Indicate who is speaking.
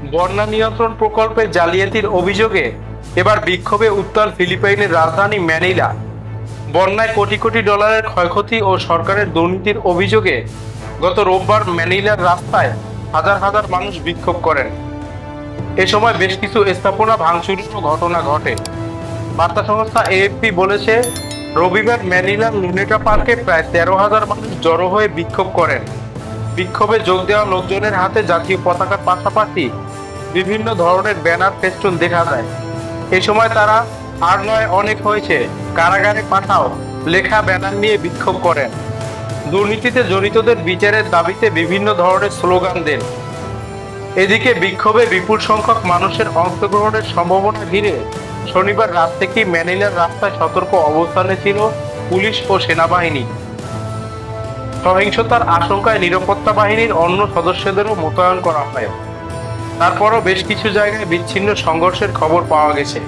Speaker 1: বন্যা নিয়ন্ত্রণ প্রকল্পে জালিয়াতির অভিযোগে এবার বিক্ষোভে উত্তাল ফিলিপাইনের রাজধানী ম্যানিলা। বন্যায় কোটি কোটি ডলারের ক্ষয়ক্ষতি ও সরকারের দুর্নীতির অভিযোগে গত রোববার ম্যানিলার রাস্তায় হাজার হাজার মানুষ বিক্ষোভ করেন। এ সময় বেশ কিছু স্থাপনা ভাঙচুরেরও ঘটনা ঘটে। বার্তা সংস্থা এএফপি বলেছে, রবিবার ম্যানিলার লুনেটা পার্কে প্রায় 13,000 মানুষ জড়ো হয়ে বিক্ষোভ করেন। বিক্ষোভে যোগ দেওয়া লোকজনের হাতে জাতীয় পতাকার পাশাপাশি বিভিন্ন ধরনের ব্যানার ফেস্টুন দেখা যায়। এ সময় তারা আর নয় অনেক হয়েছে, কারাগারে পাঠাও লেখা ব্যানার নিয়ে বিক্ষোভ করেন। দুর্নীতিতে জড়িতদের বিচারের দাবিতে বিভিন্ন ধরনের স্লোগান দেন। এদিকে বিক্ষোভে বিপুল সংখ্যক মানুষের অংশগ্রহণের সম্ভাবনা ঘিরে শনিবার রাত থেকেই ম্যানিলার রাস্তায় সতর্ক অবস্থানে ছিল পুলিশ ও সেনাবাহিনী। সহিংসতার আশঙ্কায় নিরাপত্তা বাহিনীর অন্য সদস্যদেরও মোতায়েন করা হয়। তারপরও বেশ কিছু জায়গায় বিচ্ছিন্ন সংঘর্ষের খবর পাওয়া গেছে।